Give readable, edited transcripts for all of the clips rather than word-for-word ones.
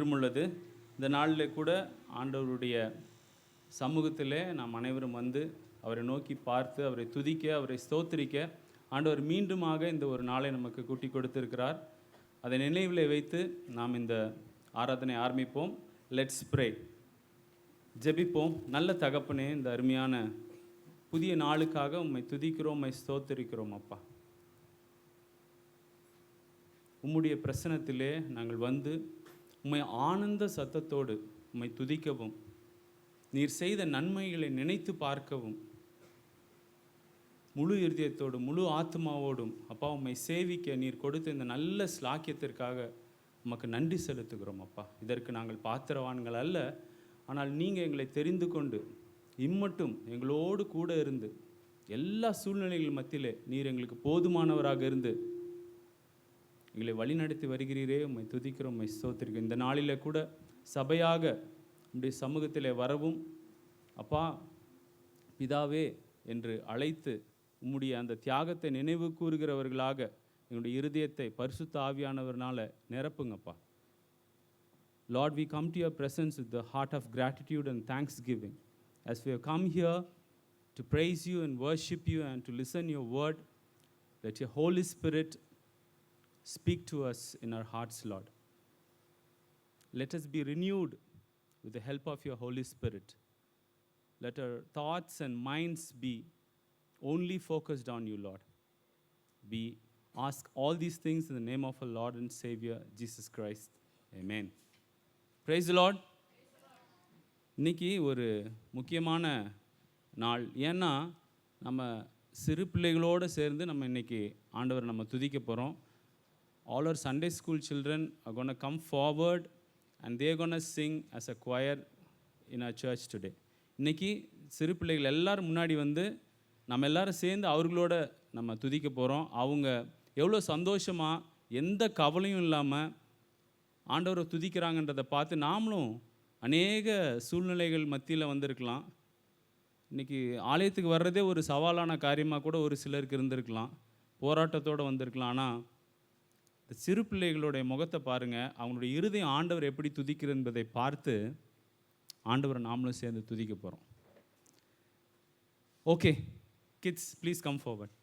இன்றும் உள்ளது. இந்த நாளில் கூட ஆண்டவருடைய சமூகத்திலே நாம் அனைவரும் வந்து அவரை நோக்கி பார்த்து அவரை துதிக்க அவரை ஸ்தோத்திரிக்க ஆண்டவர் மீண்டுமாக இந்த ஒரு நாளை நமக்கு கூட்டி கொடுத்திருக்கிறார். அதை நினைவில் வைத்து நாம் இந்த ஆராதனை ஆரம்பிப்போம். Let's pray. ஜெபிப்போம். நல்ல தகப்பனே, இந்த அருமையான புதிய நாளுக்காக உம்மை துதிக்கிறோம், உம்மை ஸ்தோத்திரிக்கிறோம். அப்பா, உம்முடைய பிரசன்னத்திலே நாங்கள் வந்து உம்மை ஆனந்த சத்தத்தோடு உம்மை துதிக்கவும், நீர் செய்த நன்மைகளை நினைத்து பார்க்கவும், முழு இருதயத்தோடு முழு ஆத்மாவோடும் அப்பா உம்மை சேவிக்க நீர் கொடுத்த இந்த நல்ல ஸ்லாக்கியத்திற்காக உமக்கு நன்றி செலுத்துகிறோம். அப்பா, இதற்கு நாங்கள் பாத்திரவான்கள் அல்ல, ஆனால் நீங்கள் எங்களை தெரிந்து கொண்டு இம்மட்டும் எங்களோடு கூட இருந்து எல்லா சூழ்நிலைகள் மத்தியிலே நீர் எங்களுக்கு போதுமானவராக இருந்து எங்களை வழிநடத்தி வருகிறீரே. உம்மை துதிக்கிறோம், உம்மை ஸ்தோத்திரிக்கிறோம். இந்த நாளில் கூட சபையாக உம்முடைய சமூகத்தில் வரவும் அப்பா பிதாவே என்று அழைத்து உம்முடைய அந்த தியாகத்தை நினைவு கூறுகிறவர்களாக எங்களுடைய இருதயத்தை பரிசுத்த ஆவியானவர்னால நிரப்புங்கப்பா. Lord, we come to your presence with the heart of gratitude and thanksgiving. As we have come here to praise you and worship you and to listen your word, let your Holy Spirit speak to us in our hearts, Lord. Let us be renewed with the help of your Holy Spirit. Let our thoughts and minds be only focused on you, Lord. We ask all these things in the name of our Lord and Savior, Jesus Christ. Amen. Praise the Lord. இன்னைக்கு ஒரு முக்கியமான நாள். ஏன்னா நம்ம சிறு பிள்ளைகளோடு சேர்ந்து நம்ம இன்னைக்கு ஆண்டவர் நம்ம துதிக்க போகிறோம். All our Sunday school children are going to come forward and they are going to sing as a choir in our church today. இன்னைக்கு சிறு பிள்ளைகள் எல்லாரும் முன்னாடி வந்து நம்ம எல்லாரும் சேர்ந்து அவர்களோட நம்ம துதிக்க போகிறோம். அவங்க எவ்வளோ சந்தோஷமாக எந்த கவலையும் இல்லாமல் ஆண்டவரை துதிக்கிறாங்கன்றதை பார்த்து நாமளும் அநேக சூழ்நிலைகள் மத்தியில் வந்திருக்கலாம். இன்றைக்கி ஆலயத்துக்கு வர்றதே ஒரு சவாலான காரியமாக கூட ஒரு சிலருக்கு இருந்திருக்கலாம், போராட்டத்தோடு வந்திருக்கலாம். ஆனால் இந்த சிறு பிள்ளைகளுடைய முகத்தை பாருங்கள், அவங்களுடைய இருதயம் ஆண்டவர் எப்படி துதிக்கிறது என்பதை பார்த்து ஆண்டவரை நாமளும் சேர்ந்து துதிக்க போகிறோம். Okay kids, please come forward.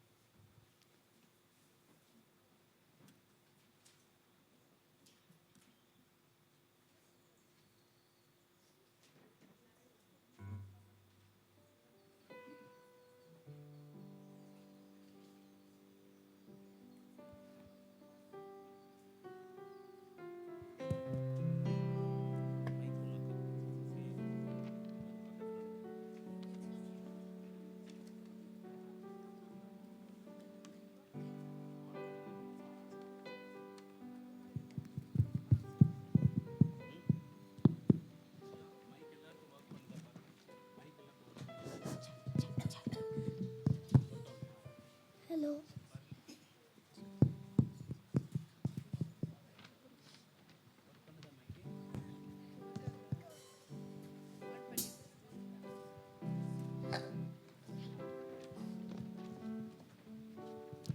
Hello.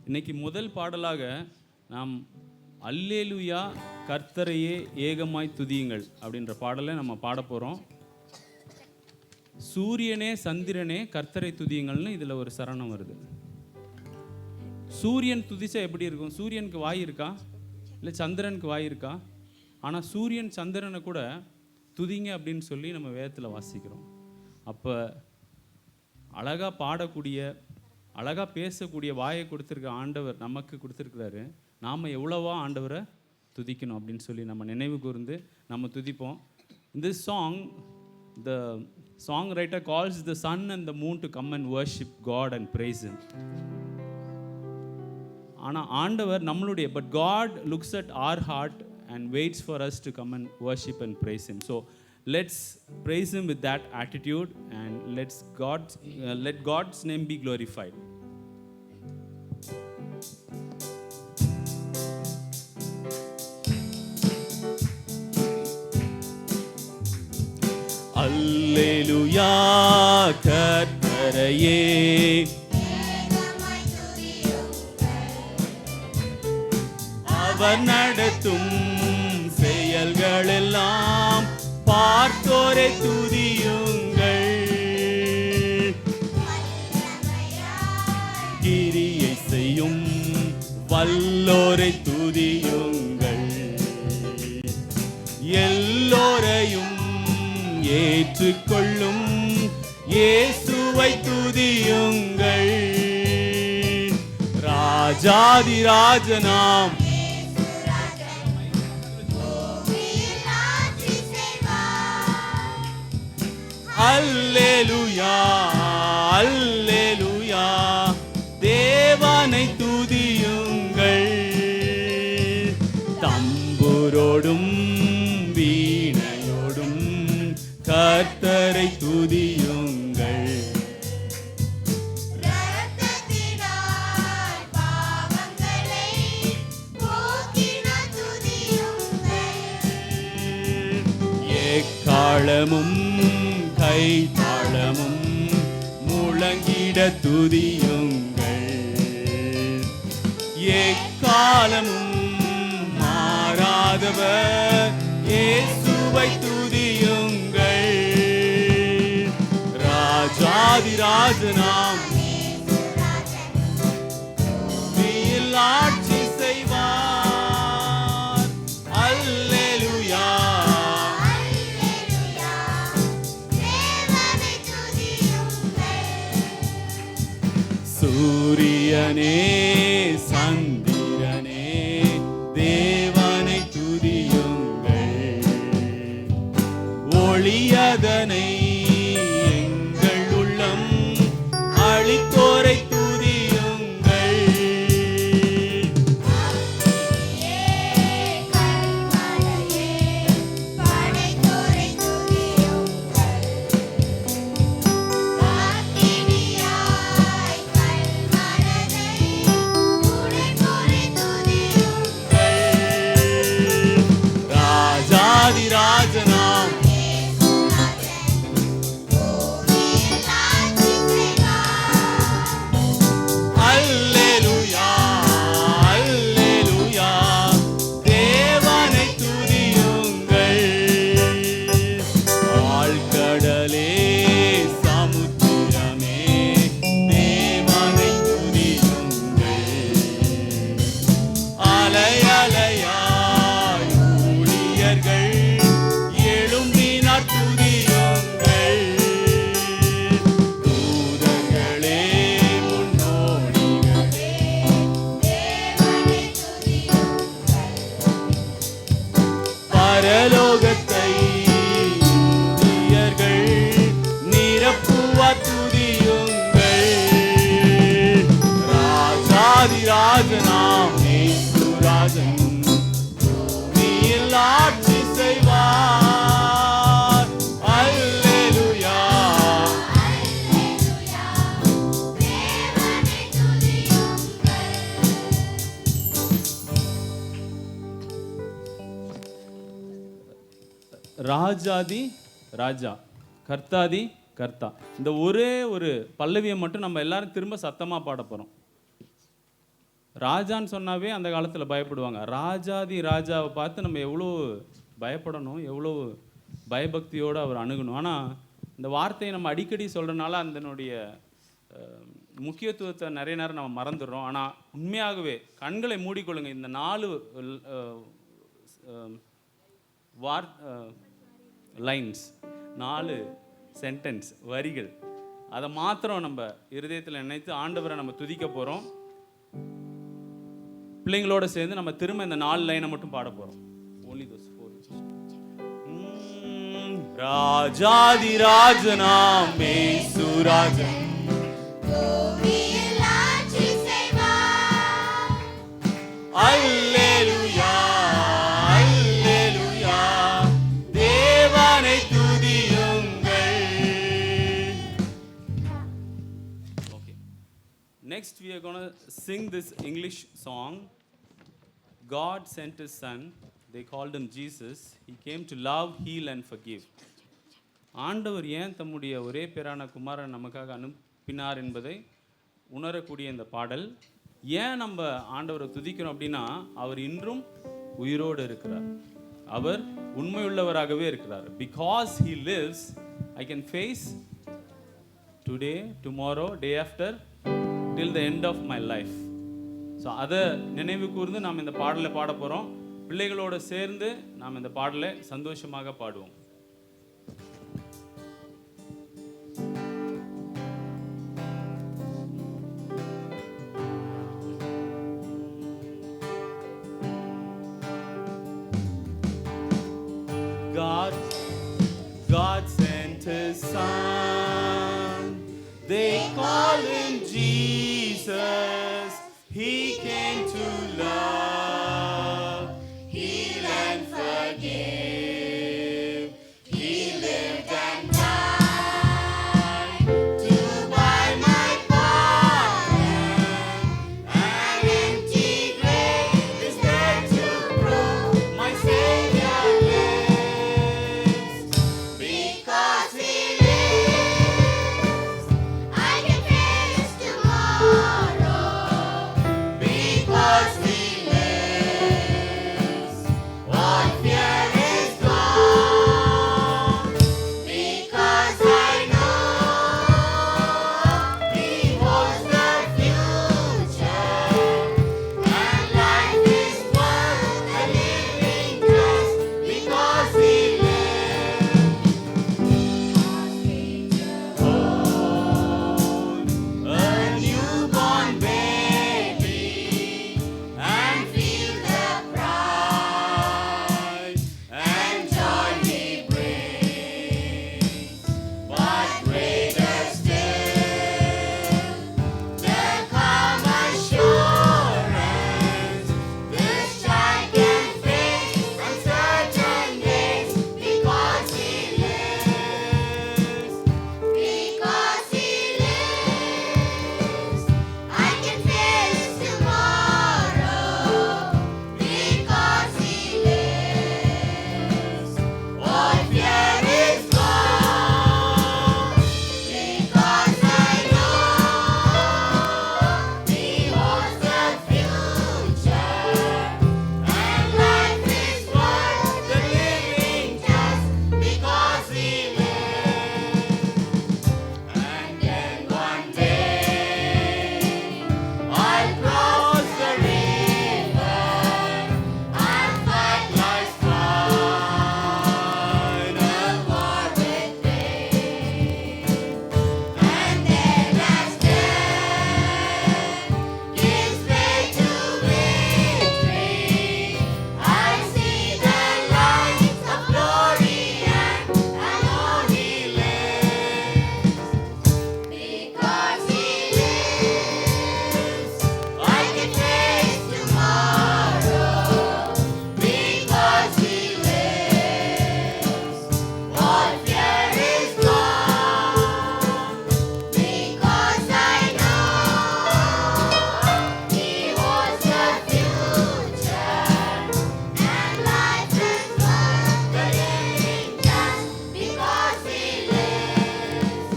இன்னைக்கு முதல் பாடலாக நாம் அல்லேலூயா கர்த்தரையே ஏகமாய் துதியுங்கள் அப்படின்ற பாடலை நம்ம பாட போகிறோம். சூரியனே சந்திரனே கர்த்தரை துதியுங்கள்னு இதில் ஒரு சரணம் வருது. சூரியன் துதிச்சா எப்படி இருக்கும்? சூரியனுக்கு வாய் இருக்கா? இல்லை சந்திரனுக்கு வாய் இருக்கா? ஆனால் சூரியன் சந்திரனை கூட துதிங்க அப்படின்னு சொல்லி நம்ம வேதத்தில் வாசிக்கிறோம். அப்போ அழகாக பாடக்கூடிய அழகாக பேசக்கூடிய வாயை கொடுத்துருக்க ஆண்டவர் நமக்கு கொடுத்துருக்கிறாரு. நாம் எவ்வளவா ஆண்டவரை துதிக்கணும் அப்படின்னு சொல்லி நம்ம நினைவு கூர்ந்து நம்ம துதிப்போம். In this song, the songwriter calls the sun and the moon to come and worship God and praise him. ஆனால் ஆண்டவர் நம்மளுடைய but God looks at our heart and waits for us to come and worship and praise him. So let's praise him with that attitude and let God's name be glorified. அல்லேலூயா கர்த்தரையே அவர் நடத்தும் செயல்களெல்லாம் நல்லோரை துதியுங்கள், கிரியை செய்யும் வல்லோரை துதியுங்கள், எல்லோரையும் ஏற்றுக்கொள்ளும் இயேசுவை துதியுங்கள். ராஜாதி ராஜனாம் அல்லேலூயா அல்லேலூயா, தேவனை துதியுங்கள். தம்புரோடும் வீணையோடும் கர்த்தரை துதியுங்கள். எக்காளமும் கைத்தாளமும் முழங்கிட துதியுங்கள். எக்காலமும் மாறாதவர் இயேசுவை துதியுங்கள். ராஜாதி ராஜனாம் பூமியில் ஆட்சி செய்வார். அல்லேலூயா சூரியனே சந்திரனே தேவனை துதியுங்கள். ஒளியதனை எங்கள் உள்ளம் அளித்தோரை துதியுங்கள். ராஜாதி ராஜனாம் அல்லேலூயா அல்லேலூயா, தேவனை துதியுங்கள். ஆழ்கடலே சமுத்திரமே தேவனை துதியுங்கள். அலை அலையாய் ஊழியர்கள் எழும்பினார் துதியுங்கள். தூதர்களே முன்னோடிகளே பரலோகத்தை இந்தியர்கள் நிரப்புவார் துதியுங்கள். ராஜாதி ராஜனாம் இயேசுராஜன் பூமியில் ஆட்சி செய்வார். அல்லேலூயா ராஜாதி ராஜா, கர்த்தாதி கர்த்தா. இந்த ஒரே ஒரு பல்லவியை மட்டும் நம்ம எல்லாரும் திரும்ப சத்தமா பாட போறோம். ராஜான்னு சொன்னாவே அந்த காலத்துல பயப்படுவாங்க. ராஜாதி ராஜாவை பார்த்து நம்ம எவ்வளோ பயப்படணும், எவ்வளோ பயபக்தியோடு அவர் அணுகணும். ஆனால் இந்த வார்த்தையை நம்ம அடிக்கடி சொல்கிறனால அதனுடைய முக்கியத்துவத்தை நிறைய நேரம் நம்ம மறந்துடுறோம். ஆனால் உண்மையாகவே கண்களை மூடிக்கொள்ளுங்க. இந்த 4 லைன்ஸ், 4 சென்டென்ஸ் வரிகள், அதை மாத்திரம் நம்ம இருதயத்தில் நினைத்து ஆண்டவரை நம்ம துதிக்க போகிறோம். பிள்ளைங்களோட சேர்ந்து நம்ம திரும்ப இந்த 4 லைனை மட்டும் பாட போகிறோம். only those 4. ராஜாதி ராஜனாம் இயேசுராஜன் அல்லேலூயா அல்லேலூயா, தேவனை துதியுங்கள். Okay. Next we are going to sing this English song. God sent his son. They called him Jesus. He came to love, heal and forgive. ஆண்டவர் ஏன் தம்முடைய ஒரே பேரான குமாரன் நமக்காக அனுப்பினார் என்பதை உணரக்கூடிய இந்த பாடல். ஏன் நம்ம ஆண்டவரை துதிக்கிறோம் அப்படின்னா, அவர் இன்றும் உயிரோடு இருக்கிறார். அவர் உண்மையுள்ளவராகவே இருக்கிறார். Because he lives, I can face today, tomorrow, day after, till the end of my life. So அதை நினைவு கூர்ந்து நாம் இந்த பாடலை பாட போகிறோம். பிள்ளைகளோடு சேர்ந்து நாம் இந்த பாடலை சந்தோஷமாக பாடுவோம். God sent his son, they call him Jesus. He came to love, heal and forgive. He lived and died to buy my pardon. An empty grave is there to prove my Savior lives. Because he lives, I can face tomorrow. Because he lives, all fear is gone. Because I know he holds the future, and life is worth the living just because he lives. Hold a newborn baby and feel the pride and joy he brings. But greater still, the calm assurance this child can face uncertain days because he lives. Because he lives, I can face tomorrow. Because he lives, all fear is gone. Because I know he holds the future, and life is worth the living just because he lives. And then one day I'll cross the river, I'll fight life's final war with fate. And then as death gives way to victory, I see the light of glory and I know he lives. Because he lives, I can face tomorrow. Because he lives, all fear is gone. Because I know he holds the future, and life is worth the living just because he lives.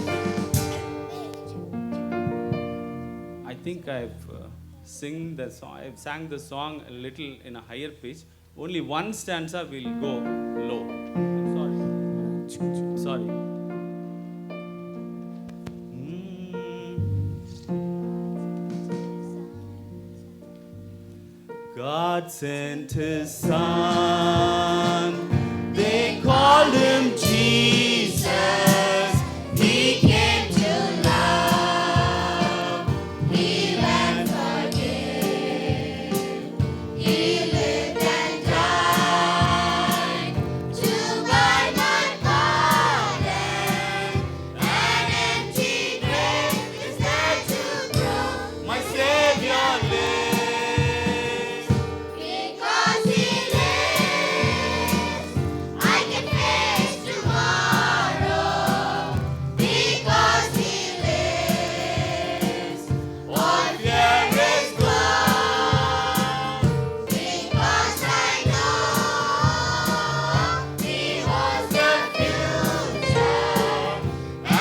I think I've sang the song a little in a higher pitch. Only one stanza will go low. Sorry. God sent his son, they called him Jesus. He came to love, heal and forgive. He lived and died to buy my pardon. An empty grave is there to prove my Savior lives. Because he lives, I can face tomorrow. Because he lives, all fear is gone. Because I know he holds the future,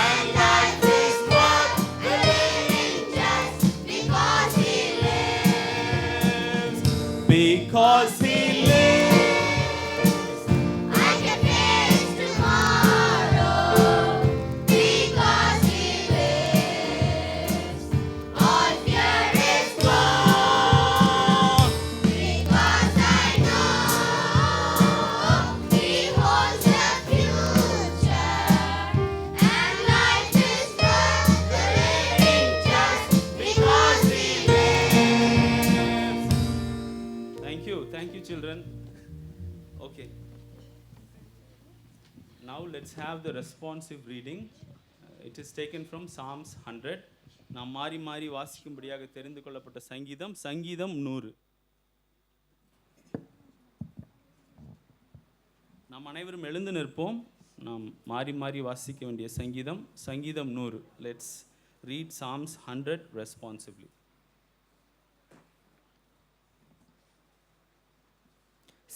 and life is worth the living just because he lives. Because he lives, I Okay. Now let's have the responsive reading. It is taken from Psalms 100. நாம் மாறி மாறி வாசிக்கும்படியாக தெரிந்து கொள்ளப்பட்ட சங்கீதம் சங்கீதம் 100. நாம் அனைவரும் எழுந்து நிற்போம். நாம் மாறி மாறி வாசிக்க வேண்டிய சங்கீதம் சங்கீதம் 100. Let's read Psalms 100 responsively.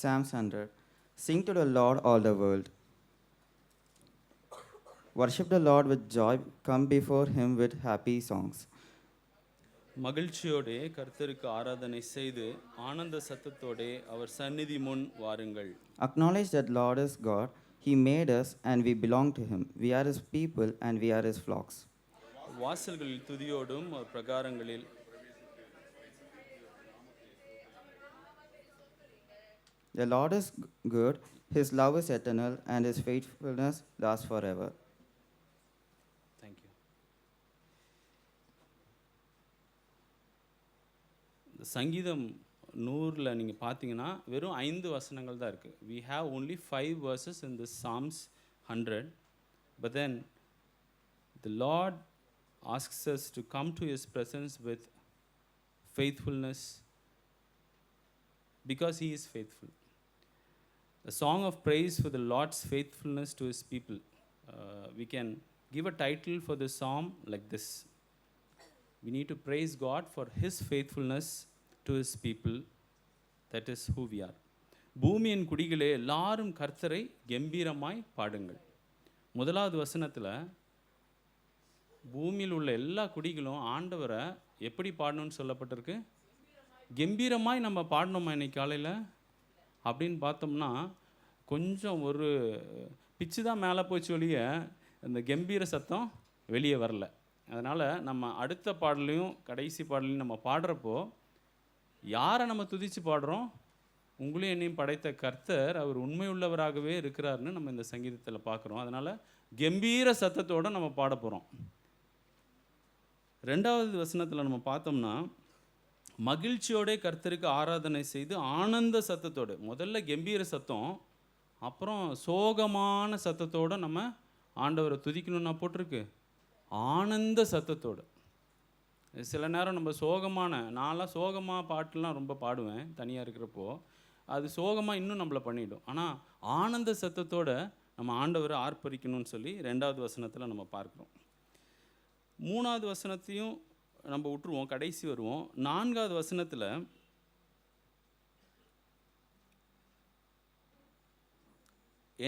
Psalms 100. Sing to the Lord, all the world. Worship the Lord with joy. Come before him with happy songs. மகிழ்ச்சியோடே கர்த்தருக்கு ஆராதனை செய்து ஆனந்த சத்தத்தோடே அவர் சந்நிதி முன் வாருங்கள். Acknowledge that Lord is God. He made us and we belong to him. We are his people and we are his flocks. வாசல்களில் துதியோடும் பிரகாரங்களில் The Lord is good. His love is eternal and his faithfulness lasts forever. Thank you. இந்த சங்கீதம் 100ல் நீங்கள் பார்த்தீங்கன்னா வெறும் 5 வசனங்கள் தான் இருக்குது. We have only 5 verses in the Psalms 100. But then the Lord asks us to come to his presence with faithfulness because he is faithful. A song of praise for the Lord's faithfulness to his people. We can give a title for this psalm like this. We need to praise God for his faithfulness to his people. That is who we are. பூமியின் குடிகளே எல்லாரும் கர்த்தரை கம்பீரமாய் பாடுங்கள். முதலாவது வசனத்தில் பூமியில் உள்ள எல்லா குடிகளும் ஆண்டவரை எப்படி பாடணும்னு சொல்லப்பட்டிருக்கு? கம்பீரமாய் நம்ம பாடணுமா இன்னைக்கு காலையில் அப்படின்னு பார்த்தோம்னா கொஞ்சம் ஒரு பிச்சு தான் மேலே போச்சு ஒழிய இந்த கம்பீர சத்தம் வெளியே வரல. அதனால் நம்ம அடுத்த பாடலையும் கடைசி பாடலையும் நம்ம பாடுறப்போ யாரை நம்ம துதித்து பாடுறோம்? உங்களையும் என்னையும் படைத்த கர்த்தர் அவர் உண்மையுள்ளவராகவே இருக்கிறாருன்னு நம்ம இந்த சங்கீதத்தில் பார்க்குறோம். அதனால் கம்பீர சத்தத்தோடு நம்ம பாட போகிறோம். 2வது வசனத்தில் நம்ம பார்த்தோம்னா மகிழ்ச்சியோட கர்த்தருக்கு ஆராதனை செய்து ஆனந்த சத்தத்தோடு, முதல்ல கம்பீர சத்தம், அப்புறம் சோகமான சத்தத்தோடு நம்ம ஆண்டவரை துதிக்கணும்னா போட்டிருக்கு ஆனந்த சத்தத்தோடு. சில நேரம் நம்ம நான்லாம் சோகமாக பாட்டுலாம் ரொம்ப பாடுவேன் தனியாக இருக்கிறப்போ, அது சோகமாக இன்னும் நம்மளை பண்ணிவிடும். ஆனால் ஆனந்த சத்தத்தோடு நம்ம ஆண்டவரை ஆர்ப்பரிக்கணும்னு சொல்லி 2வது வசனத்தில் நம்ம பார்க்குறோம். 3வது வசனத்தையும் நம்ம விட்டுருவோம், கடைசி வருவோம். 4வது வசனத்தில்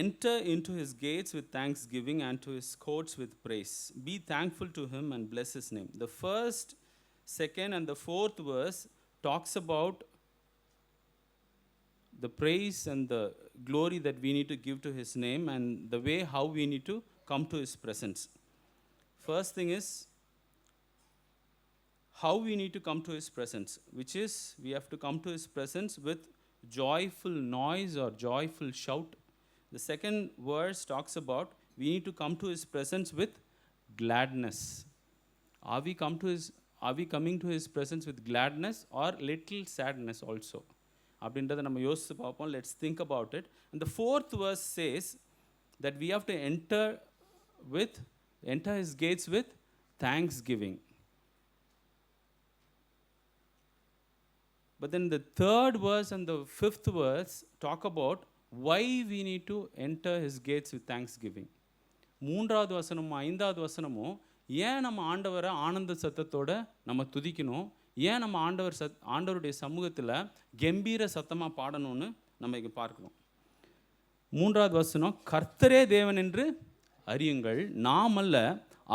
enter into his gates with thanksgiving and to his courts with praise. Be thankful to him and bless his name. The first, second and the 4th verse talks about the praise and the glory that we need to give to his name and the way how we need to come to his presence. First thing is how we need to come to his presence, which is we have to come to his presence with joyful noise or joyful shout. The second verse talks about we need to come to his presence with gladness. Are we coming to his presence with gladness or little sadness also? அப்படின்றத நம்ம யோசித்து பார்ப்போம். Let's think about it. And the 4th verse says that we have to enter his gates with thanksgiving. But then the 3rd verse and the 5th verse talk about why we need to enter his gates with thanksgiving. 3வது வசனமும் 5வது வசனமும் ஏன் நம்ம ஆண்டவரை ஆனந்த சத்தத்தோடு நம்ம துதிக்கணும், ஏன் நம்ம ஆண்டவருடைய சமூகத்தில் கம்பீர சத்தமாக பாடணும்னு நம்ம இங்கே பார்க்கணும். 3வது வசனம், கர்த்தரே தேவன் என்று அறியுங்கள், நாம் அல்ல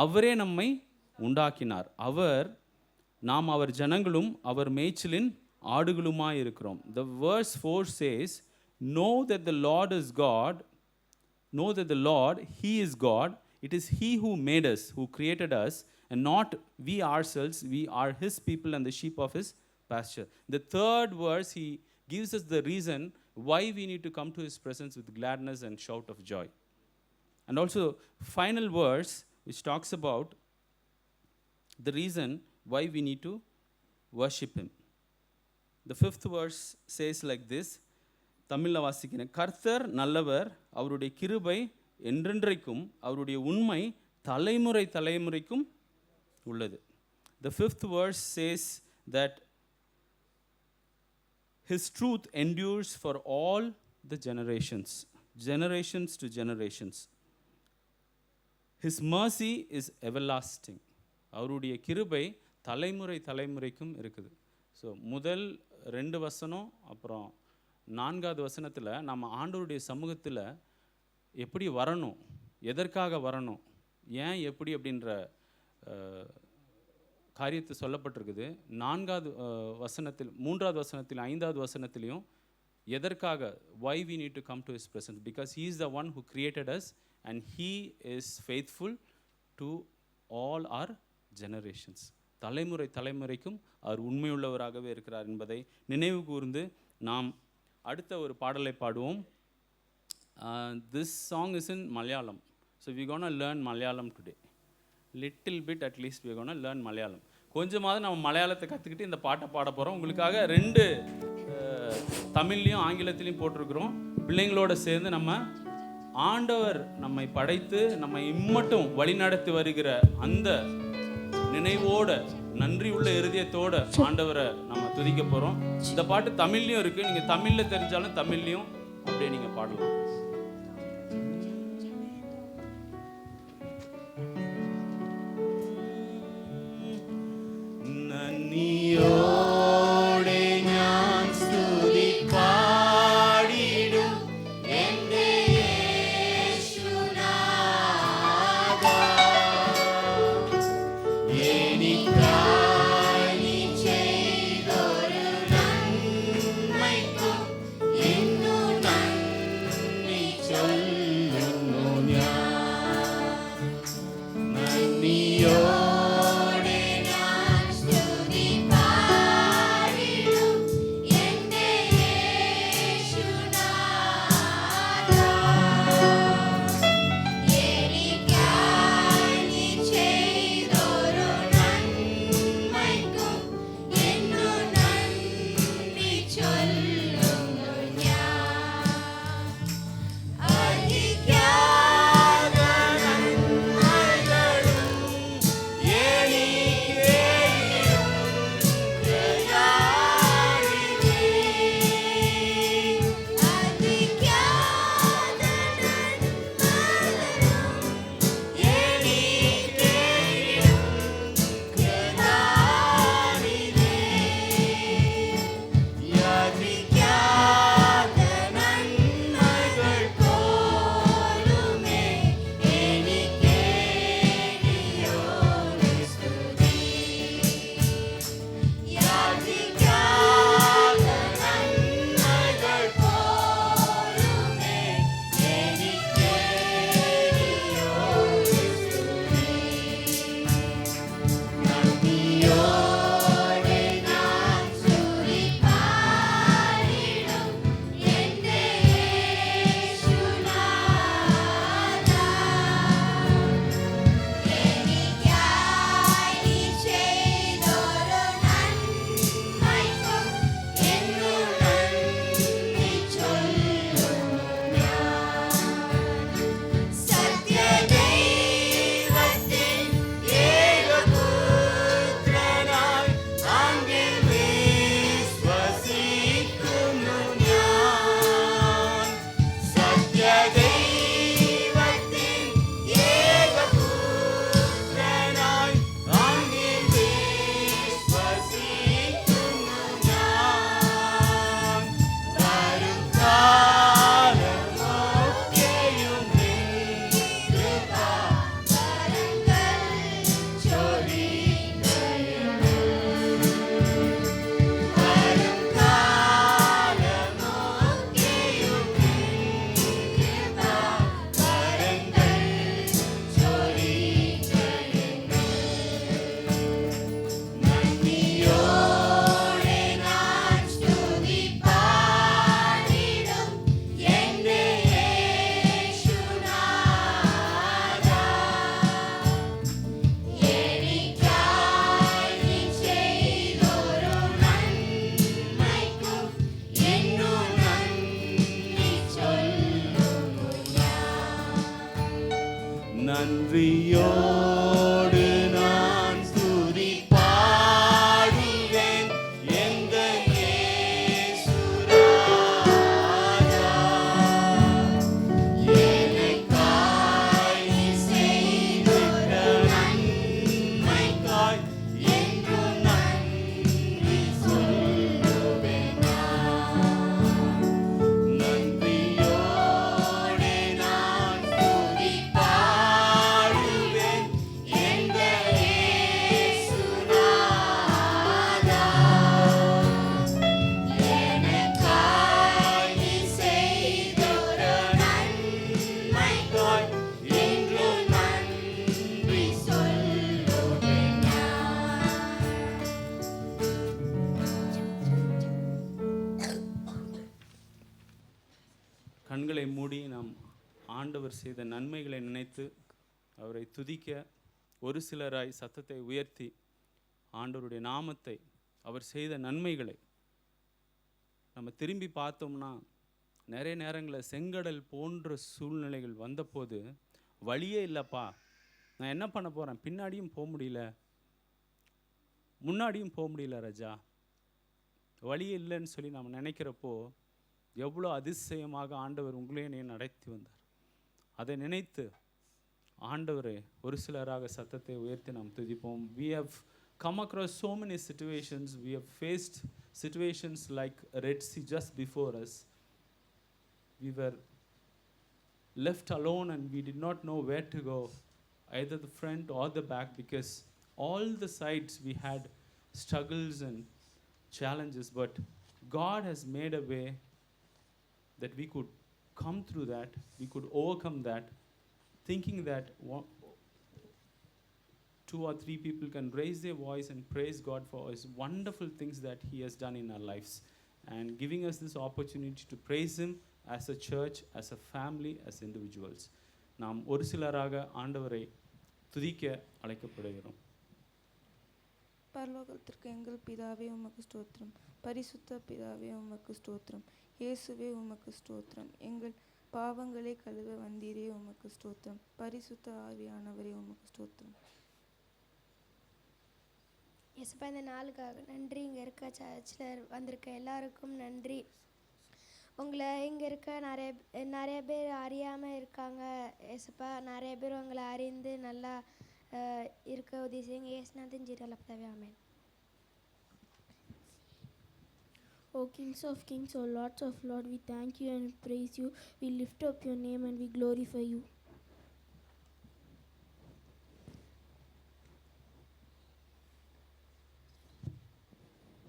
அவரே நம்மை உண்டாக்கினார், நாம் அவர் ஜனங்களும் அவர் மேய்ச்சலின் ஆடுகளுமாய் இருக்கிறோம். The verse 4 says, know that the Lord is God, know that the Lord, he is God, it is he who made us, who created us, and not we ourselves, we are his people and the sheep of his pasture. The 3rd verse, he gives us the reason why we need to come to his presence with gladness and shout of joy. And also final verse which talks about the reason why we need to worship him. The 5th verse says like this, தமிழில் வாசிக்கிறேன். கர்த்தர் நல்லவர், அவருடைய கிருபை என்றென்றைக்கும், அவருடைய உண்மை தலைமுறை தலைமுறைக்கும் உள்ளது. The fifth verse says that His truth endures for all the generations, generations to generations. His mercy is everlasting. அவருடைய கிருபை தலைமுறை தலைமுறைக்கும் இருக்குது. ஸோ முதல் 2 வசனம் அப்புறம் 4வது வசனத்தில் நம்ம ஆண்டவருடைய சமூகத்தில் எப்படி வரணும், எதற்காக வரணும், ஏன் எப்படி அப்படின்ற காரியத்தை சொல்லப்பட்டிருக்குது. 4வது வசனத்தில், 3வது வசனத்தில், 5வது வசனத்திலையும் எதற்காக, why we need to come to His presence, because He is the one who created us and He is faithful to all our generations. தலைமுறை தலைமுறைக்கும் அவர் உண்மையுள்ளவராகவே இருக்கிறார் என்பதை நினைவு கூர்ந்து நாம் அடுத்த ஒரு பாடலை பாடுவோம். This song is in Malayalam, so we're going to learn Malayalam today. Little bit at least we're going to learn Malayalam. கொஞ்சமாவது நம்ம மலையாளத்தை கற்றுக்கிட்டு இந்த பாட்டை பாட போகிறோம். உங்களுக்காக 2 தமிழ்லையும் ஆங்கிலத்திலையும் போட்டிருக்கிறோம். பிள்ளைங்களோட சேர்ந்து நம்ம ஆண்டவர் நம்மை படைத்து நம்மை இம்மட்டும் வழிநடத்தி வருகிற அந்த நினைவோட, நன்றி உள்ள இருதயத்தோட ஆண்டவரை நம்ம துதிக்க போகிறோம். இந்த பாட்டு தமிழ்லையும் இருக்குது. நீங்கள் தமிழில் தெரிஞ்சாலும் தமிழ்லையும் அப்படியே நீங்கள் பாடலாம். நீ நன்றியோடு நான் துதி பாடுவேன் எங்கள் இயேசு ராஜா. எனக்காய் நீ செய்திட்ட நன்மைக்காய் என்றும் நன்றி சொல்லுவேன் நான். நன்றியோடு நான் துதி பாடுவேன் எங்கள் இயேசு ராஜா. எனக்காய் நீ செய்திட்ட நன்மைக்காய் என்றும் நன்றி சொல்லுவேன் நான். கண்களை மூடி நாம் ஆண்டவர் செய்த நன்மைகளை நினைத்து அவரை துதிக்க ஒரு சிலராய் சத்தத்தை உயர்த்தி ஆண்டவருடைய நாமத்தை, அவர் செய்த நன்மைகளை நம்ம திரும்பி பார்த்தோம்னா நிறைய நேரங்களில் செங்கடல் போன்ற சூழ்நிலைகள் வந்தபோது வழியே இல்லைப்பா, நான் என்ன பண்ண போகிறேன், பின்னாடியும் போக முடியல முன்னாடியும் போக முடியல ராஜா, வழியே இல்லைன்னு சொல்லி நம்ம நினைக்கிறப்போ எவ்வளோ அதிசயமாக ஆண்டவர் உங்களையும் நடத்தி வந்தார். அதை நினைத்து ஆண்டவரை ஒரு சிலராக சத்தத்தை உயர்த்தி நாம் துதிப்போம். We have come across so many situations. We have faced situations like Red Sea just before us. We were left alone and we did not know where to go, either the front or the back, because all the sides we had struggles and challenges, but God has made a way that we could come through that, we could overcome that, thinking that two or three people can raise their voice and praise God for his wonderful things that he has done in our lives, and giving us this opportunity to praise him as a church, as a family, as individuals. நாம் ஒரு சிலராக ஆண்டவரை துதிக்க அழைக்கப்படுகிறோம். பரலோகத்திற்கு எங்கள் பிதாவே உமக்கு ஸ்தோத்திரம். பரிசுத்த பிதாவே உமக்கு ஸ்தோத்திரம். இயேசுவே உமக்கு ஸ்தோத்திரம். எங்கள் பாவங்களை கழுவ வந்தீரே உமக்கு ஸ்தோத்திரம். பரிசுத்த ஆவியானவரே உமக்கு ஸ்தோத்திரம். எஸ்ப்பா, இந்த நாளுக்காக நன்றி. இங்கே இருக்க சர்ச்சில் வந்திருக்க எல்லாருக்கும் நன்றி. உங்களை இங்கே இருக்க நிறைய பேர் அறியாமல் இருக்காங்க எஸ்ப்பா. நிறைய பேர் உங்களை அறிந்து நல்லா இருக்க உதவி செய்யுங்க. ஏசுநாதன் ஜீரல பிதாவே, ஆமென். O Kings of Kings, O Lords of Lords, we thank you and praise you. We lift up your name and we glorify you.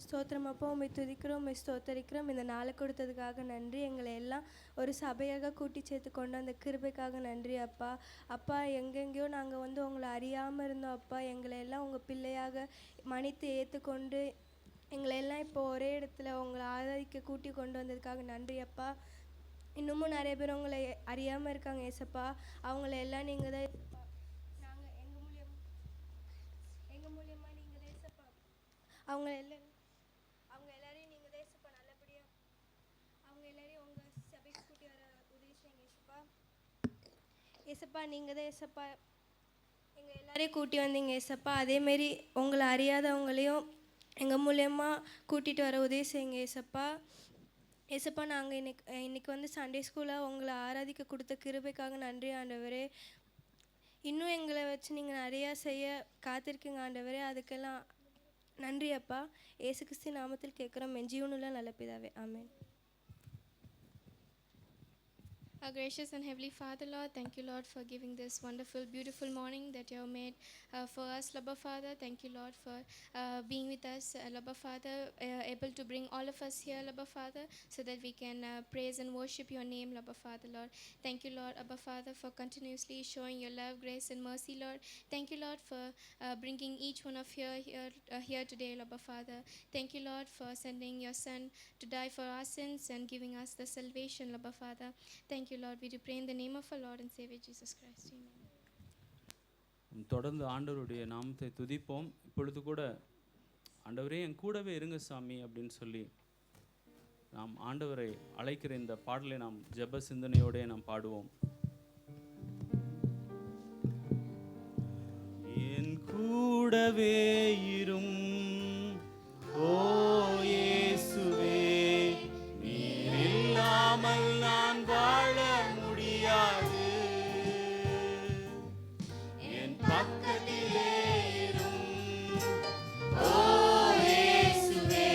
ஸ்தோத்திரம் அப்பா, உண்மை துதிக்கிறோம், உண்மை ஸ்தோத்தரிக்கிறோம். இந்த நாளை கொடுத்ததுக்காக நன்றி. எங்களை எல்லாம் ஒரு சபையாக கூட்டி சேர்த்து கொண்டு அந்த கிருபைக்காக நன்றி அப்பா. அப்பா, எங்கெங்கேயோ நாங்கள் உங்களை அறியாமல் இருந்தோம் அப்பா. எங்களை எல்லாம் உங்கள் பிள்ளையாக மன்னித்து ஏற்றுக்கொண்டு எங்களை எல்லாம் இப்போ ஒரே இடத்துல உங்களை ஆராதிக்க கூட்டி கொண்டு வந்ததுக்காக நன்றி அப்பா. இன்னமும் நிறைய பேர் உங்களை அறியாமல் இருக்காங்க ஏசப்பா. அவங்கள எல்லாம் நீங்கள் தான் நாங்கள் எங்கள் மூலியமாக நீங்கள் தான் ஏசப்பா. அவங்க எல்லாரையும் நீங்கள் தான் ஏசப்பா நல்லபடியாக அவங்க எல்லாரையும் உங்கள் சபைக்கு கூட்டி வர உதவி செய்யுங்க ஏசப்பா. ஏசப்பா, நீங்கள் தான் ஏசப்பா எங்கள் எல்லாரையும் கூட்டி வந்தீங்க ஏசப்பா. அதேமாரி உங்களை அறியாதவங்களையும் எங்கள் மூலியமாக கூட்டிகிட்டு வர உதவி செய்யுங்க ஏசப்பா. ஏசப்பா, நாங்கள் இன்னைக்கு சண்டே ஸ்கூலில் உங்களை ஆராதிக்க கொடுத்த கிருபைக்காக நன்றி ஆண்டவரே. இன்னும் எங்களை வச்சு நீங்கள் நிறையா செய்ய காத்திருக்கீங்க ஆண்டவரே. அதுக்கெல்லாம் நன்றி அப்பா. இயேசு கிறிஸ்து நாமத்தில் கேட்குறோம் என் ஜீவனுள்ள நல்ல பிதாவே, ஆமென். Our gracious and heavenly Father, Lord, thank you, Lord, for giving this wonderful, beautiful morning that you have made for us, Lord Father. Thank you, Lord, for being with us, Lord Father, able to bring all of us here, Lord Father, so that we can praise and worship your name, Lord Father, Lord. Thank you, Lord, Abba Father, for continuously showing your love, grace, and mercy, Lord. Thank you, Lord, for bringing each one of here today, Lord Father. Thank you, Lord, for sending your Son to die for our sins and giving us the salvation, Lord Father. Thank you, Lord. We do pray in the name of our Lord and Savior Jesus Christ. Amen. தொடர்ந்து ஆண்டவருடைய நாமத்தை துதிப்போம். இப்பொழுது கூட ஆண்டவரே என் கூடவே இருங்க சாமி அப்படின்னு சொல்லி நாம் ஆண்டவரை அழைக்கிற இந்த பாடலை நாம் ஜெப சிந்தனையோட நாம் பாடுவோம். கூடவே இரும். ஓ இயேசுவே, நீர் இல்லாமல் நான் வாழ முடியாது. என் பக்கத்திலே இரும். ஓ இயேசுவே,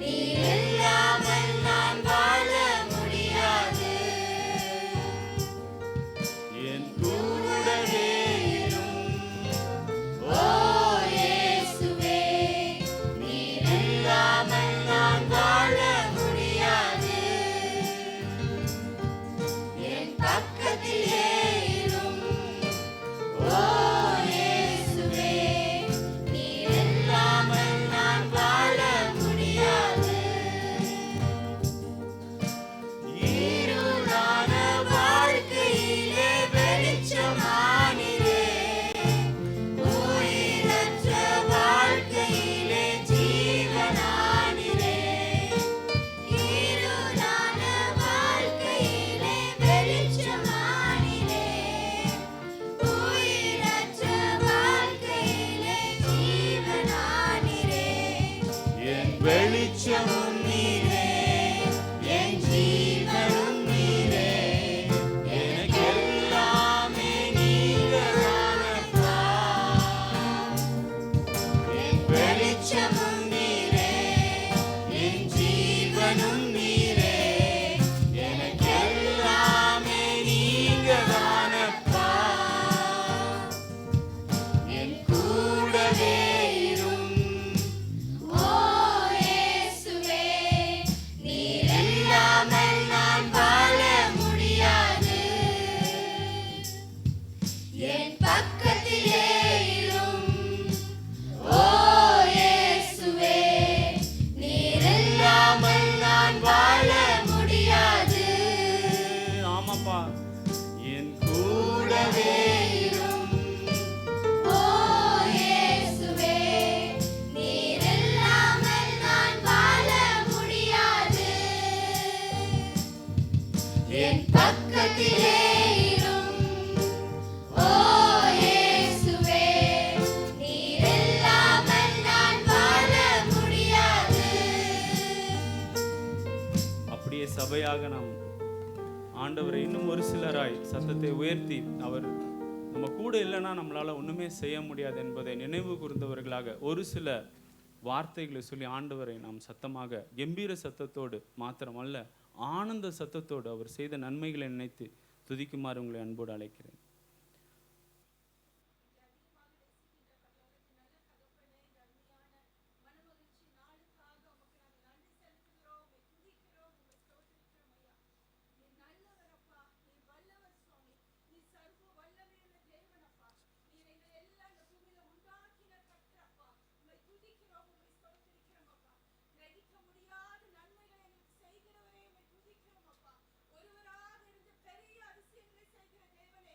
நீர் இல்லாமல் நான் வாழ முடியாது. என் கூடவே இரும். ஓ இயேசுவே, நீர் இல்லாமல் நான் வாழ முடியாது. என் பக்கத்திலே இரும். ஓ இயேசுவே, நீர் இல்லாமல் நான் வாழ முடியாது. இருளான வாழ்க்கையிலே வெளிச்சமானீரே. உயிரற்ற வாழ்க்கையிலே ஜீவனானீரே. இருளான வாழ்க்கையிலே வெளிச்சமானீரே. உயிரற்ற வாழ்க்கையிலே ஜீவனானீரே. என் வெளிச்சமும் நீரே, என் ஜீவனும் நீரே. எனக்கு எல்லாமே நீங்கதானப்பா. என் வெளிச்சமும் நீரே, என் ஜீவனும் நீரே. எனக்கு எல்லாமே நீங்கதானப்பா. என் கூடவே இரும். ஓ இயேசுவே, நீர் இல்லாமல் நான் வாழ முடியாது. என் பக்கத்திலே இரும். ஓ இயேசுவே, நீர் இல்லாமல் நான் வாழ முடியாது. ஆமாப்பா, என் கூடவே இரும். ஓ இயேசுவே, நீர் இல்லாமல் நான் வாழ முடியாது. என் பக்கத்திலே இரும். ஓ இயேசுவே, நீர் இல்லாமல் நான் வாழ முடியாது. அப்படியே சபையாக நாம் ஆண்டவரை இன்னும் ஒரு சிலராய் சத்தத்தை உயர்த்தி, அவர் நம்ம கூட இல்லைன்னா நம்மளால ஒண்ணுமே செய்ய முடியாது என்பதை நினைவு கூர்ந்தவர்களாக ஒரு சில வார்த்தைகளை சொல்லி ஆண்டவரை நாம் சத்தமாக கம்பீர சத்தத்தோடு மாத்திரமல்ல ஆனந்த சத்தத்தோடு அவர் செய்த நன்மைகளை நினைத்து துதிக்குமாறு உங்களை அன்போடு அழைக்கிறேன். ஒருவராக இருந்து பெரிய அதிசயங்களை செய்கிற தேவனே,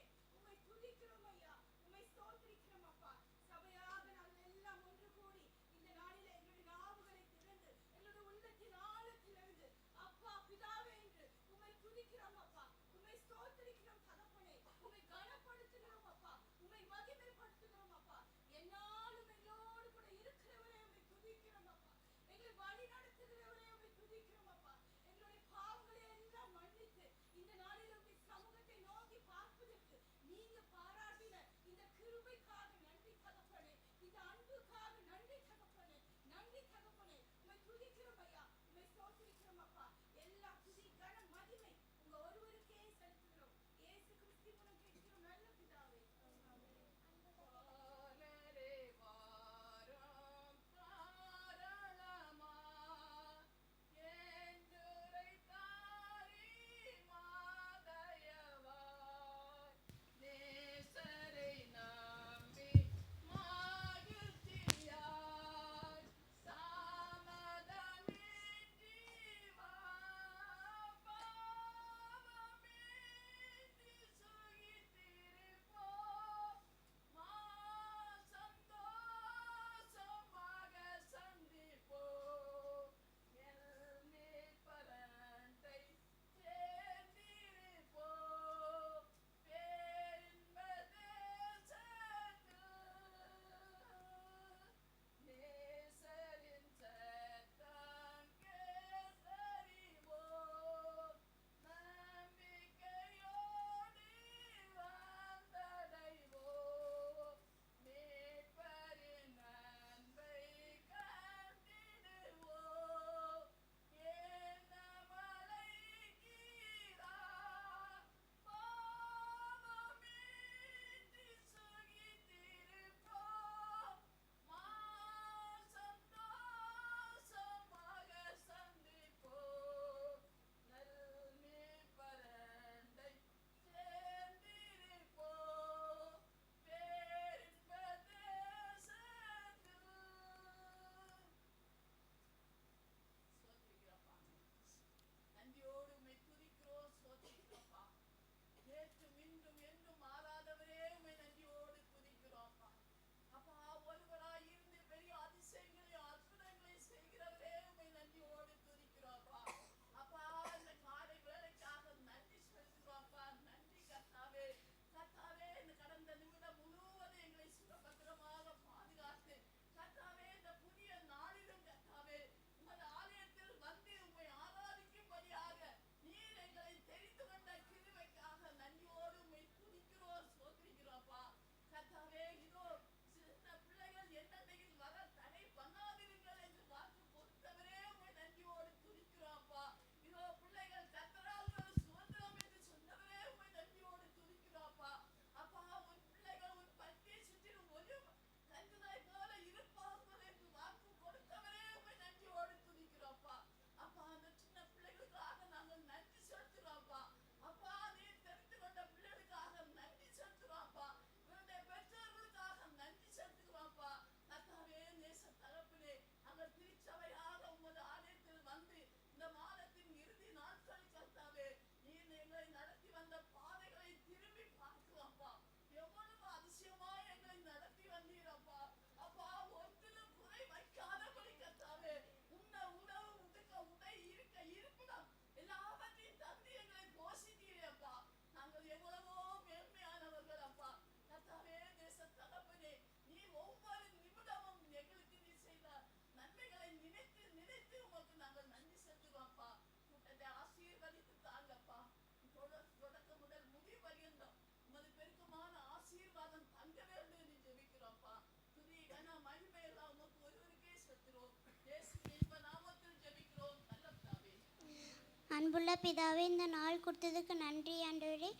அன்புள்ள பிதாவே, இந்த நாள் கொடுத்ததுக்கு நன்றி ஆண்டவரே.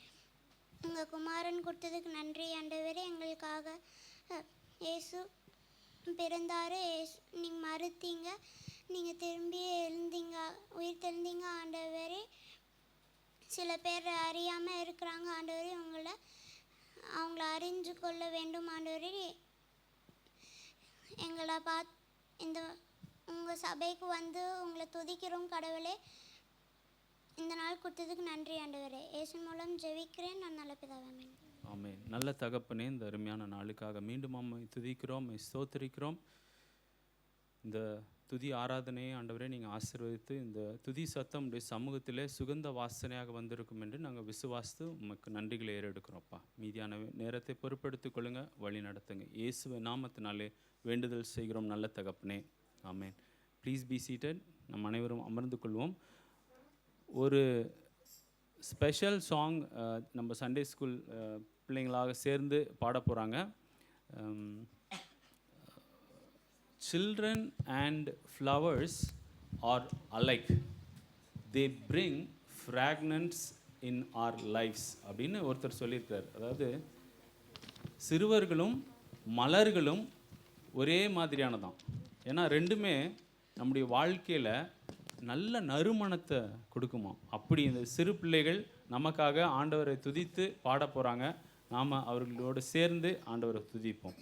உங்கள் குமாரன் கொடுத்ததுக்கு நன்றி ஆண்டவரே. எங்களுக்காக இயேசு பிறந்தார், நீங்கள் மறுத்தீங்க, நீங்கள் திரும்பி எழுந்தீங்க, உயிர் தெழுந்தீங்க ஆண்டவரே. சில பேர் அறியாமல் இருக்கிறாங்க ஆண்டவரே, அவங்கள அறிஞ்சு கொள்ள வேண்டும் ஆண்டவரே. எங்களை இந்த உங்கள் சபைக்கு வந்து உங்களை துதிக்கிறோம் கடவுளே. இந்த நாள் கொடுத்ததுக்கு நன்றி ஆண்டவரே. இயேசு மூலம் ஜெபிக்கிறேன் நான் நல்ல பிதாவே. ஆமென். நல்ல தகப்பனே, இந்த அருமையான நாளுக்காக மீண்டும் அம்மை துதிக்கிறோம், ஸ்தோத்திரிக்கிறோம். இந்த துதி ஆராதனையை ஆண்டவரே நீங்கள் ஆசீர்வதித்து இந்த துதி சத்தம் உடைய சமூகத்திலே சுகந்த வாசனையாக வந்திருக்கும் என்று நாங்கள் விசுவாசித்து உமக்கு நன்றிகளை ஏறெடுக்கிறோம்ப்பா. மீதியான நேரத்தை பொறுப்படுத்திக் கொள்ளுங்க, வழி நடத்துங்க. இயேசுவை நாமத்தினாலே வேண்டுதல் செய்கிறோம் நல்ல தகப்பனே, ஆமென். Please be seated. நம் அனைவரும் அமர்ந்து கொள்வோம். ஒரு ஸ்பெஷல் சாங் நம்ம சண்டே ஸ்கூல் பிள்ளைங்களாக சேர்ந்து பாட போகிறாங்க. Children and flowers are alike, they bring fragrance in our lifes அப்படின்னு ஒருத்தர் சொல்லியிருக்கார். அதாவது சிறுவர்களும் மலர்களும் ஒரே மாதிரியானதான். ஏன்னா ரெண்டுமே நம்முடைய வாழ்க்கையில் நல்ல நறுமணத்தை கொடுக்குமா. அப்படி இந்த சிறு பிள்ளைகள் நமக்காக ஆண்டவரை துதித்து பாட போகிறாங்க. நாம் அவர்களோடு சேர்ந்து ஆண்டவரை துதிப்போம்.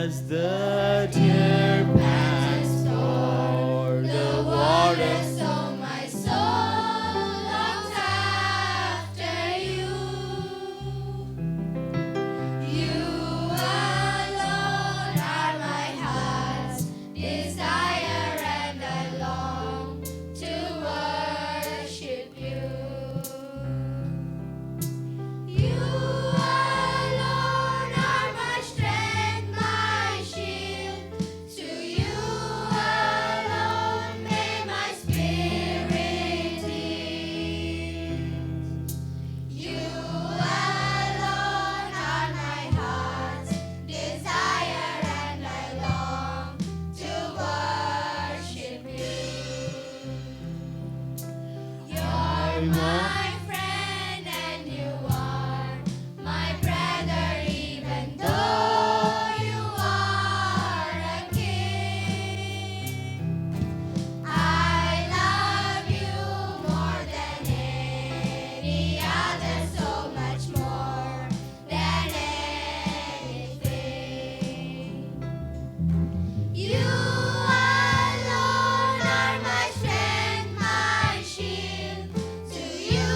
As the deer pants for the water, So my soul longs after you. You alone are my heart's desire, and I long to worship you. You alone are my strength, my shield. To you alone may my spirit yield. You alone are my heart's desire, and I long to worship you. You're my friend and you are my brother, even though you are a king. I love you more than any other, so much more than anything. You alone are my strength, my shield. To you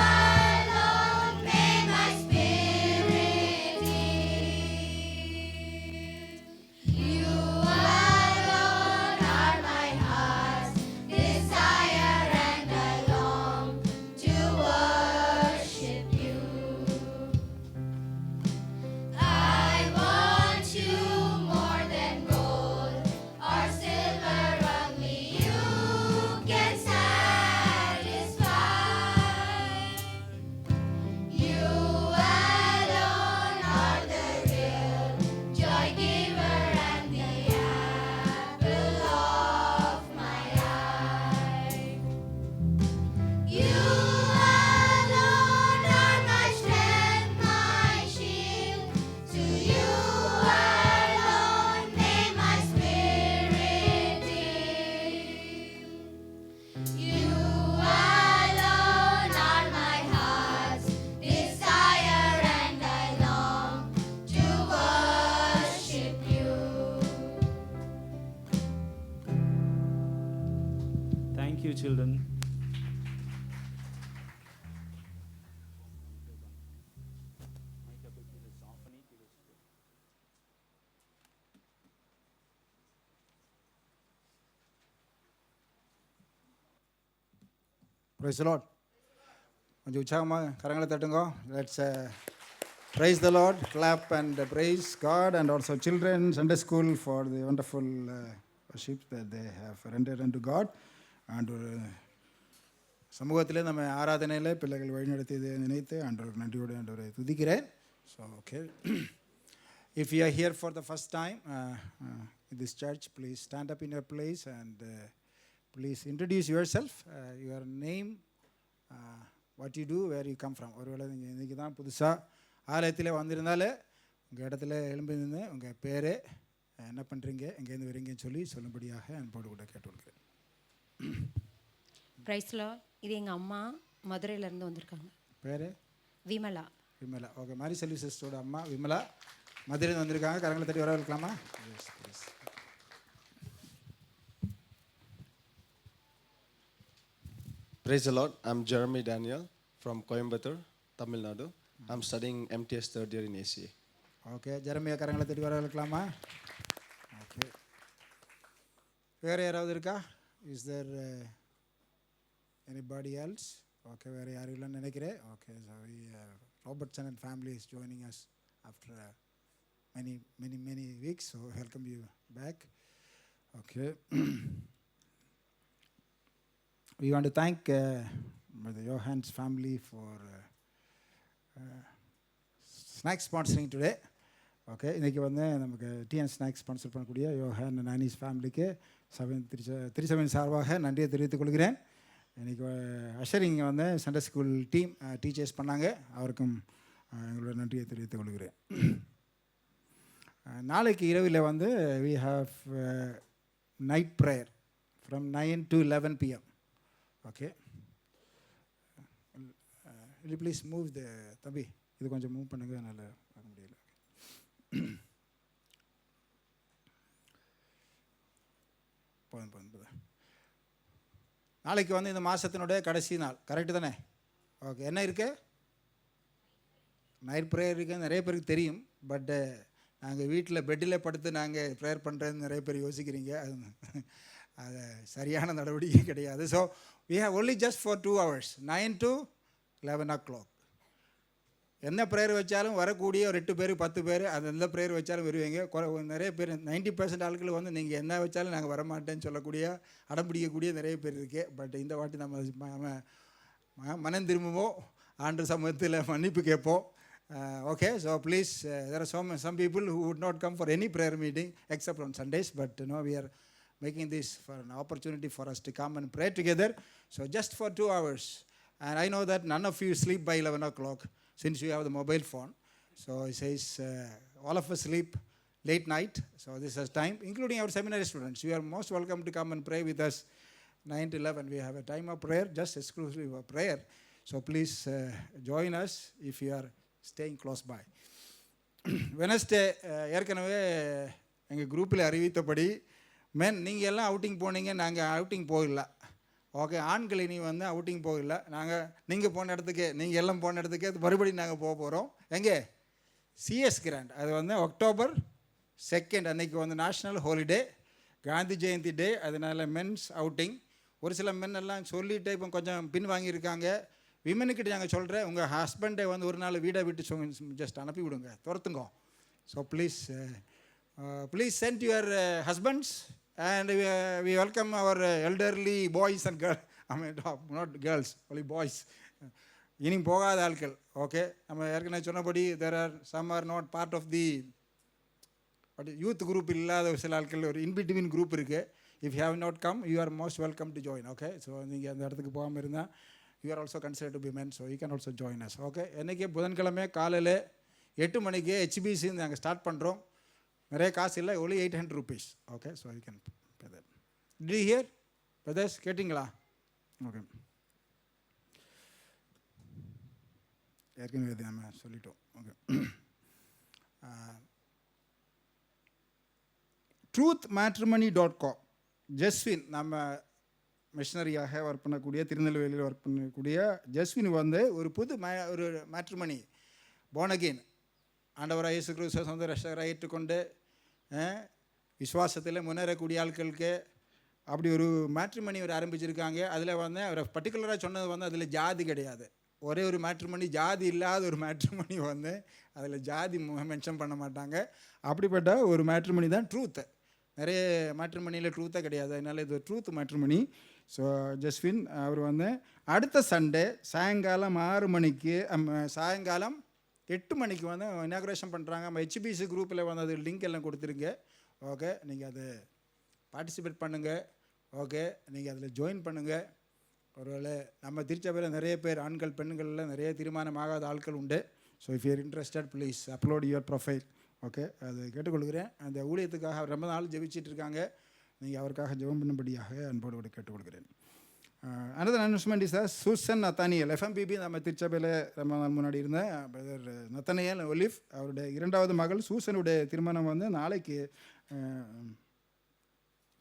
alone may my spirit yield. You alone are my heart's desire, and I long to worship you. I want you more than gold or silver, only you can satisfy. You alone are the real joy giver and the apple of my eye. You alone are my strength, my shield. To you alone may my spirit yield. You alone are my heart's desire, and I long to worship you. Thank you, children. Praise the Lord. கொஞ்சம் உற்சாகமாக கரங்களை தட்டுங்க. Let's praise the Lord, clap and praise God, and also children, Sunday school, for the wonderful worship that they have rendered unto God. And சமூகத்திலே நம்ம ஆராதனையில் பிள்ளைகள் வழிநடத்தியதை நினைத்து ஆண்டவருக்கு நன்றியோடு ஆண்டவரை துதிக்கிறேன். So okay, if you are here for the first time in this church, please stand up in your place and please introduce yourself, your name, what you do, where you come from. ஒருவேளை நீங்கள் இன்றைக்கி தான் புதுசாக ஆலயத்தில் வந்திருந்தாலே உங்கள் இடத்துல எழும்பி நின்று உங்கள் பேர், என்ன பண்ணுறீங்க, எங்கேருந்து வரீங்கன்னு சொல்லும்படியாக அன்போடு கூட கேட்டுக்கொள்கிறேன். பிரைஸ்லா, இது எங்கள் அம்மா மதுரையிலேருந்து வந்திருக்காங்க. பேர் விமலா. விமலா, ஓகே. மாரி செல்வி சிஸ்டரோட அம்மா விமலா மதுரையிலேருந்து வந்திருக்காங்க. கரங்களை தட்டி வரவேற்கலாமா? Yes please. Praise the Lord. I'm Jeremy Daniel from Coimbatore, Tamil Nadu. I'm studying MTS third year in ACA. Okay, Jeremiah கரங்களை தட்டி வரவேற்கலாமா? ஓகே. வேறு யாராவது இருக்கா? Is there anybody else? Okay, வேறு யாரும் இல்லைன்னு நினைக்கிறேன். Okay, so Robertson and family is joining us after many weeks, so welcome you back. Okay. We want to thank Brother Johan's family for snack sponsoring today. Okay, இன்றைக்கி வந்து நமக்கு tea and snacks sponsor பண்ணக்கூடிய Johann and Annie's ஃபேமிலிக்கு திருச்சபையின் சார்பாக நன்றியை தெரிவித்துக் கொள்கிறேன். இன்றைக்கி அஷரிங் வந்து சண்டே ஸ்கூல் டீம் டீச்சர்ஸ் பண்ணாங்க, அவருக்கும் எங்களோட நன்றியை தெரிவித்துக் கொள்கிறேன். நாளைக்கு இரவில் வந்து we have night prayer from 9 to 11 p.m. Okay. Will you please move the தம்பி இது கொஞ்சம் மூவ் பண்ணுங்க, என்னால் பார்க்க முடியல. போதும். நாளைக்கு வந்து இந்த மாதத்தினுடைய கடைசி நாள், கரெக்டு தானே? ஓகே, என்ன இருக்கு? நைட் ப்ரேயர் இருக்குது, நிறைய பேருக்கு தெரியும். பட்டு நாங்கள் வீட்டில் பெட்டில் படுத்து நாங்கள் ப்ரேயர் பண்ணுறதுன்னு நிறைய பேர் யோசிக்கிறீங்க. அது சரியான நடவடிக்கை கிடையாது. So we have only just for 2 hours, 9 to 11 o'clock. என்ன ப்ரேயர் வச்சாலும் வரக்கூடிய ஒரு 8 பேர் 10 பேர் அது எந்த ப்ரேயர் வச்சாலும் வருவீங்க. நிறைய பேர் 90% ஆட்கள் வந்து நீங்கள் என்ன வச்சாலும் நாங்கள் வரமாட்டேன்னு சொல்லக்கூடிய அடம்பிடிக்கக்கூடிய நிறைய பேர் இருக்குது. பட் இந்த வாட்டி நம்ம மனம் திரும்புவோம், ஆண்டு சமூகத்தில் மன்னிப்பு கேட்போம். Okay, so please, there are some people who would not come for any prayer meeting except on Sundays, but we are making this for an opportunity for us to come and pray together. So just for 2 hours, and I know that none of you sleep by 11 o'clock since you have the mobile phone. So it says all of us sleep late night, so this is time, including our seminary students. You are most welcome to come and pray with us 9 to 11. We have a time of prayer, just exclusively for prayer. So please join us if you are staying close by. Wednesday ஏற்கனவே எங்கள் குரூப்பில் அறிவித்தபடி நீங்கள் எல்லாம் outing போனீங்க, நாங்கள் outing போகல. Okay, ஆண்கள் இனி வந்து அவுட்டிங் போகல. நீங்கள் போன இடத்துக்கு, நீங்கள் எல்லாம் போன இடத்துக்கு மறுபடியும் நாங்கள் போக போகிறோம். எங்கே? CS grand. அது வந்து October 2 அன்றைக்கி வந்து national holiday, Gandhi Jayanti day. அதனால் மென்ஸ் அவுட்டிங். ஒரு சில மென் எல்லாம் சொல்லிவிட்டு இப்போ கொஞ்சம் பின் வாங்கியிருக்காங்க. விமனுக்கிட்ட நாங்கள் சொல்கிறேன், உங்கள் ஹஸ்பண்டை வந்து ஒரு நாள் வீடை விட்டு ஜஸ்ட் அனுப்பி விடுங்க, துரத்துங்க. So please send your husbands and we welcome our elderly boys and girl, not girls, only boys, இனி போகாத ஆட்கள். ஓகே, நம்ம ஏற்கனவே சொன்னபடி there are some are not part of the youth group இல்லாத சில ஆட்கள் ஒரு இன்பிட்வீன் குரூப் இருக்குது. If you have not come, you are most welcome to join. Okay, so நீங்கள் அந்த இடத்துக்கு போகாமல் இருந்தால் you are also considered to be men, so you can also join us. Okay, என்னைக்கு புதன்கிழமை காலையில் 8 மணிக்கு HBC நாங்கள் ஸ்டார்ட் பண்ணுறோம். நிறைய காசு இல்லை, only 800 rupees. Okay, so you can pay that. Did you hear? Brothers, கேட்டிங்களா? ஓகே, ஏற்கனவே நம்ம சொல்லிட்டோம். ஓகே, truthmatrimony.com, ஜஸ்வின் நம்ம மிஷனரியாக ஒர்க் பண்ணக்கூடிய, திருநெல்வேலியில் ஒர்க் பண்ணக்கூடிய ஜஸ்வின் வந்து ஒரு புது ஒரு மேட்ரிமனி போனகேன் ஆண்டவராக இயேசு கிறிஸ்துவை சொந்த ரட்சகராக ஏற்றுக்கொண்டு விசுவாசத்தில் முன்னேறக்கூடிய ஆட்களுக்கு அப்படி ஒரு மேட்ரிமனி ஒரு ஆரம்பிச்சிருக்காங்க. அதில் வந்து அவர் பர்டிகுலராக சொன்னது வந்து அதில் ஜாதி கிடையாது. ஒரே ஒரு மேட்ரிமனி, ஜாதி இல்லாத ஒரு மேட்ரிமனி வந்து அதில் ஜாதி மென்ஷன் பண்ண மாட்டாங்க. அப்படிப்பட்ட ஒரு மேட்ரிமனி தான் ட்ரூத்து. நிறைய மேட்ரிமனியில் ட்ரூத்தாக கிடையாது, அதனால் இது ட்ரூத் மேட்ரிமனி. ஸோ ஜஸ்வின் அவர் வந்து அடுத்த சண்டே சாயங்காலம் 6 மணிக்கு சாயங்காலம் 8 மணிக்கு வந்து இனாக்ரேஷன் பண்ணுறாங்க. நம்ம ஹெச்பிசி குரூப்பில் வந்து அது லிங்க் எல்லாம் கொடுத்துருங்க. ஓகே, நீங்கள் அதை பார்ட்டிசிபேட் பண்ணுங்கள். ஓகே, நீங்கள் அதில் ஜாயின் பண்ணுங்கள். ஒருவேளை நம்ம திருச்சபையில் நிறைய பேர் ஆண்கள் பெண்களில் நிறைய தீர்மானம் ஆகாத ஆட்கள் உண்டு. So if you're interested please upload your profile. Okay, அது கேட்டுக்கொள்கிறேன். அந்த ஊழியத்துக்காக அவர் ரொம்ப நாள் ஜெபிச்சிட்டு இருக்காங்க. நீங்கள் அவருக்காக ஜெபம் பண்ணும்படியாக அன்போடு கேட்டுக்கொள்கிறேன். Another announcement is Susan Nathaniel FMPB நம்ம திருச்சபையில் ரொம்ப நாள் முன்னாடி இருந்த பிரதர் நத்தனியல் ஒலிவ் அவருடைய 2வது மகள் சூசனுடைய திருமணம் வந்து நாளைக்கு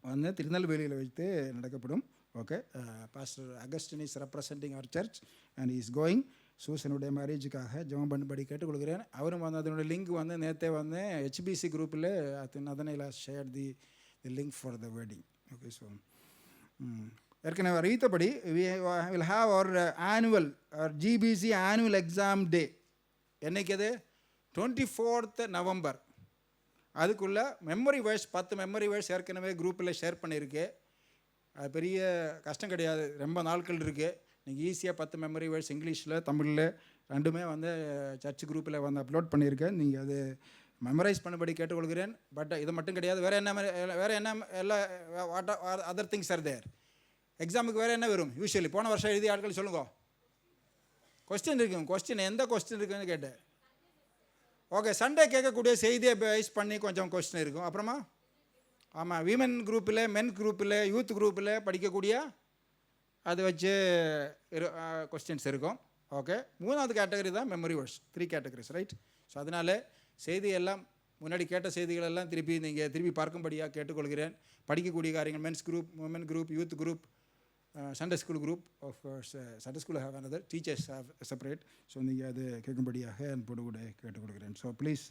வந்து திருநெல்வேலியில் வைத்து நடக்கப்படும். Okay, pastor Augustine is representing our church and is going. சூசனுடைய மேரேஜுக்காக ஜெபம் பண்ணும்படி கேட்டுக்கொள்கிறேன். அவரும் வந்து அதனுடைய லிங்க் வந்து நேற்றே வந்து HBC குரூப்பில் நதனையில் share the link for the wedding. Okay, so ஏற்கனவே அறிவித்தபடி we will have our annual GBC annual exam day. என்னைக்கு அது? 24th November. அதுக்குள்ளே மெமரி வேர்ஸ் 10 மெமரி வேர்ஸ் ஏற்கனவே குரூப்பில் ஷேர் பண்ணியிருக்கேன். அது பெரிய கஷ்டம் கிடையாது, ரொம்ப நாட்கள் இருக்குது. நீங்கள் ஈஸியாக 10 மெமரி வேர்ஸ் இங்கிலீஷில் தமிழில் ரெண்டுமே வந்து சர்ச் குரூப்பில் வந்து அப்லோட் பண்ணியிருக்கேன். நீங்கள் அது மெமரைஸ் பண்ணபடி கேட்டுக்கொள்கிறேன். பட் இது மட்டும் கிடையாது, வேறு என்ன எல்லா what other things are there. எக்ஸாமுக்கு வேறு என்ன வரும்? யூஸ்வலி போன வருஷம் எழுதிய ஆட்கள் சொல்லுங்க. கொஸ்டின் இருக்கும். கொஸ்டின் எந்த கொஸ்டின் இருக்குன்னு கேட்டேன். ஓகே, சண்டே கேட்கக்கூடிய செய்தியை பேஸ் பண்ணி கொஞ்சம் கொஸ்டின் இருக்கும். அப்புறமா ஆமாம், விமன் குரூப்பில், மென் குரூப்பில், யூத் குரூப்பில் படிக்கக்கூடிய அதை வச்சு கொஸ்டின்ஸ் இருக்கும். ஓகே, 3வது கேட்டகரி தான் memory words. 3 categories, right? So அதனால் செய்தியெல்லாம் முன்னாடி கேட்ட செய்திகளெல்லாம் திருப்பி பார்க்கும்படியாக கேட்டுக்கொள்கிறேன். படிக்கக்கூடிய காரியங்கள் men's group, women group, youth group, Sunday school group. Of course, Sunday school have another, teachers have separate. So நீங்கள் அது கேட்கும்படியாக அன்போடு கூட கேட்டுக்கொள்கிறேன். So please